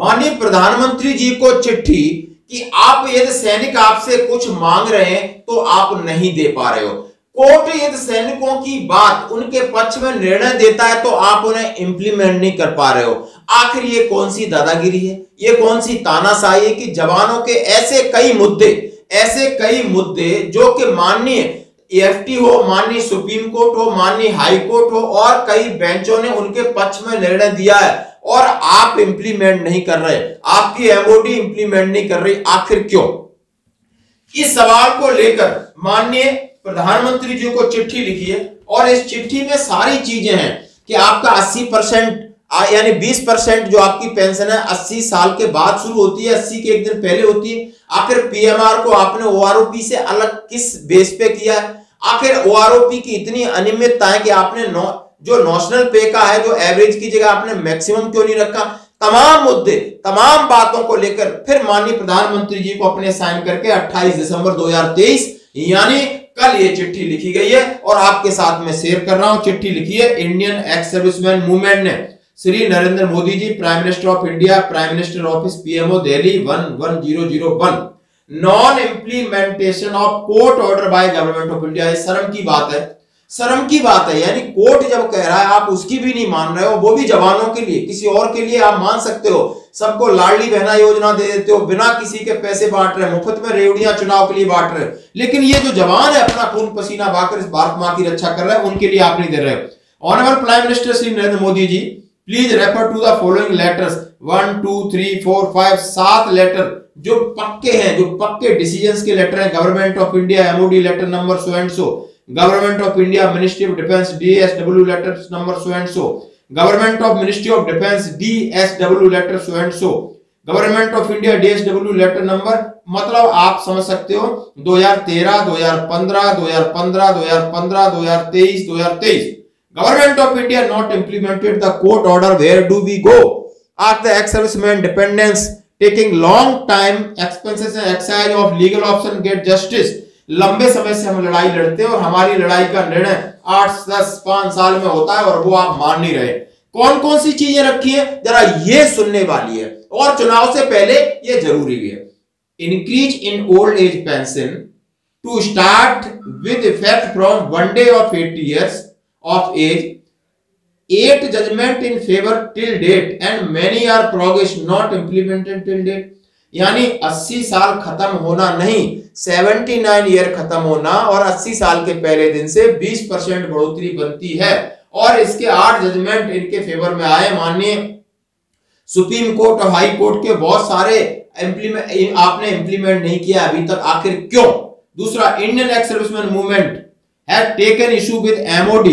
माननीय प्रधानमंत्री जी को चिट्ठी कि आप यदि सैनिक आपसे कुछ मांग रहे हैं तो आप नहीं दे पा रहे हो। कोर्ट यदि सैनिकों की बात उनके पक्ष में निर्णय देता है तो आप उन्हें इंप्लीमेंट नहीं कर पा रहे हो। आखिर ये कौन सी दादागिरी है, ये कौन सी तानाशाही है कि जवानों के ऐसे कई मुद्दे जो कि माननीय एएफटी हो, माननीय सुप्रीम कोर्ट हो, माननीय हाई कोर्ट हो और कई बेंचों ने उनके पक्ष में निर्णय दिया है और आप इंप्लीमेंट नहीं कर रहे, आपकी एमओडी इंप्लीमेंट नहीं कर रही, आखिर क्यों? इस सवाल को लेकर माननीय प्रधानमंत्री जी को चिट्ठी लिखी है और इस चिट्ठी में सारी चीजें हैं कि आपका 80% यानी 20% जो आपकी पेंशन है 80 साल के बाद शुरू होती है, 80 के एक दिन पहले होती है। आखिर पीएमआर को आपने ओआरओपी से अलग किस बेस पे किया है? आखिर ओआरओपी की इतनी अनियमितता है कि आपने जो नेशनल पे का है, जो एवरेज की जगह आपने मैक्सिमम क्यों नहीं रखा? तमाम मुद्दे, तमाम बातों को लेकर फिर माननीय प्रधानमंत्री जी को अपने साइन करके 28 दिसंबर 2023 यानी कल ये चिट्ठी लिखी गई है और आपके साथ में शेयर कर रहा हूं। चिट्ठी लिखी है इंडियन एक्स सर्विसमैन मूवमेंट ने Shri Narendra Modi ji, prime minister of India, prime minister office, PMO Delhi 11001, non implementation of court order by government of India. शर्म की बात है, शर्म की बात है। यानी कोर्ट जब कह रहा है आप उसकी भी नहीं मान रहे हो, वो भी जवानों के लिए, किसी और के लिए आप मान सकते हो। सबको लाडली बहना योजना दे देते हो, बिना किसी के पैसे बांट रहे, मुफ्त में रेवड़ियां चुनाव के लिए बांट रहे, लेकिन ये जो जवान है अपना खून पसीना बहाकर इस भारत मां की रक्षा कर रहे हैं, उनके लिए आप नहीं दे रहे हो। Honourable prime minister Shri Narendra Modi ji, please refer to the following letters 1 2 3 4 5 7 letter जो पक्के हैं, जो पक्के डिसीजंस के लेटर हैं। Government of India MOD letter number so and so, government of India ministry of defence DSW letter number so and so, government of ministry of defence DSW letter so and so, government of India DSW letter number, मतलब आप समझ सकते हो 2013, 2015, 2015, 2015, 2023, 2023। Government of India not implemented the court order. Where do we go? Are the ex-servicemen dependents taking long time, expenses and exercise of legal option get justice? लंबे समय से हम लड़ाई लड़ते हैं और हमारी लड़ाई का निर्णय 8, 10, 5 साल में होता है और वो आप मान नहीं रहे। कौन कौन सी चीजें रखी है जरा ये सुनने वाली है और चुनाव से पहले ये जरूरी भी है। Increase in old age pension to start with effect from 1 day of 80 years of age, 8 judgment in favor till date and many are progress not implemented till date। यानी 80 साल खत्म होना नहीं, 79 ईयर खत्म होना और 80 साल के पहले दिन से 20% बढ़ोतरी बनती है और इसके 8 जजमेंट इनके फेवर में आए। माननीय सुप्रीम कोर्ट और हाई कोर्ट के बहुत सारे आपने इंप्लीमेंट नहीं किया अभी तक, आखिर क्यों? दूसरा, Indian ex serviceman movement had taken issue with MOD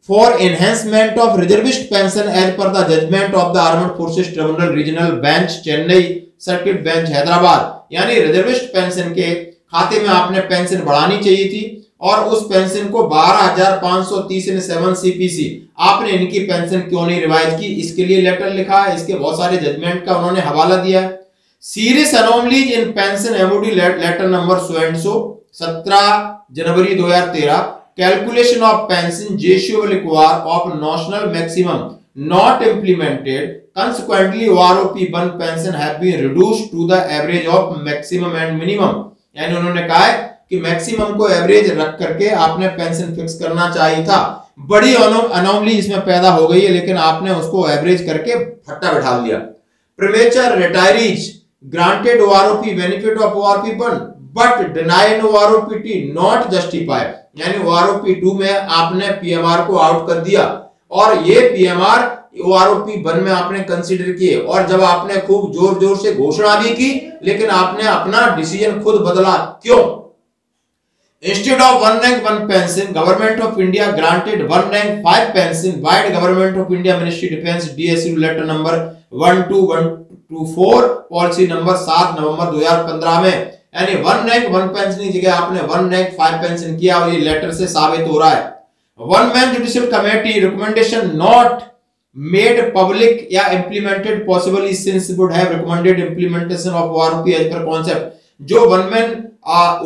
for enhancement of reservist pension as per the judgment of the Armed Forces Tribunal Regional Bench, Chennai Circuit Bench, Hyderabad. यानी रिजर्विस्ट पेंशन के खाते में आपने पेंशन बढ़ानी चाहिए थी और उस पेंशन को 12,530 इन 7 CPC आपने इनकी पेंशन क्यों नहीं रिवाइज की, इसके लिए लेटर लिखा है, इसके बहुत सारे जजमेंट का उन्होंने हवाला दिया है। Serious anomalies in pension MOD letter number so and so 17 January 2013, calculation of pension ratio will require of national maximum not implemented, consequently OROP1 pension have been reduced to the average of maximum and minimum. यानी उन्होंने कहा है कि maximum को average रख करके आपने pension fix करना चाहिए था। बड़ी अनोमली इसमें पैदा हो गई है लेकिन आपने उसको एवरेज करके फट्टा बैठा दिया। Premature retirees granted OROP benefit of ORP1 but denied OROP2 not justified. यानी OROP2 में आपने पीएमआर को आउट कर दिया और ये पीएमआर OROP1 में आपने कंसीडर किए और जब आपने खूब जोर जोर से घोषणा भी की लेकिन आपने अपना डिसीजन खुद बदला, क्यों? Instead of 1 rank 1 pension, Government of India granted 1 rank 5 pension by Government of India Ministry of Defence DSU letter number 12124 policy number 7 नवंबर 2015 में। यानी 1 rank 1 पेंशन की जगह आपने 1 rank 5 पेंशन किया और ये लेटर से साबित हो रहा है। 1 man judicial committee recommendation not made public या implemented possibly since would have recommended implementation of OROP as per concept। जो 1 man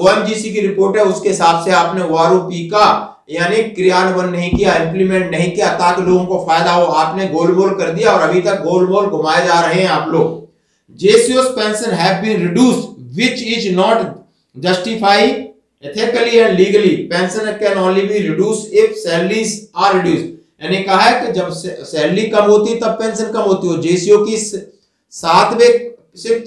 OMGC की रिपोर्ट है उसके हिसाब से आपने OROP का यानी क्रियान्वयन नहीं किया, इंप्लीमेंट नहीं किया ताकि लोगों को फायदा हो, आपने गोलमोल कर दिया और अभी तक गोलमोल घुमाए जा रहे हैं आप लोग। JCO's pension have been reduced which is not justified ethically and legally. Pension can only be reduced if salaries are reduced. यानी कहा है कि जब सैलरी कम होती तब पेंशन कम होती हो। JCO की 7वें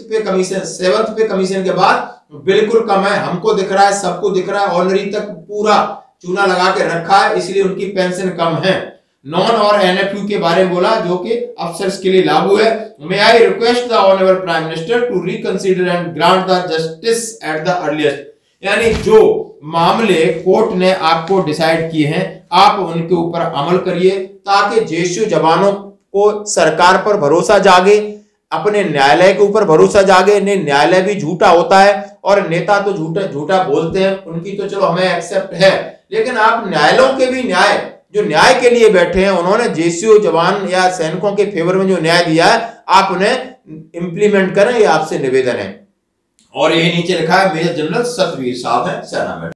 पे कमीशन, 7th पे कमीशन के बाद बिल्कुल कम है, हमको दिख रहा है, सबको दिख रहा है, ऑनरी तक पूरा चूना लगा के रखा है, इसलिए उनकी पेंशन कम है। नॉन और NFU के बारे में बोला जो कि अफसर्स के लिए लागू है। May I request the honourable prime minister to reconsider and grant the justice at the earliest. यानी जो मामले कोर्ट ने आपको डिसाइड किए हैं आप उनके ऊपर अमल करिए ताकि JCO जवानों को सरकार पर भरोसा जागे, अपने न्यायालय के ऊपर भरोसा जागे। न्यायालय भी झूठा होता है और नेता तो झूठा बोलते हैं, उनकी तो चलो हमें एक्सेप्ट है, लेकिन आप न्यायालयों के भी जो न्याय के लिए बैठे हैं उन्होंने JCO जवान या सैनिकों के फेवर में जो न्याय दिया है आप उन्हें इंप्लीमेंट करें, ये आपसे निवेदन है। और यही नीचे लिखा है मेजर जनरल सतवीर साहब है सेना में।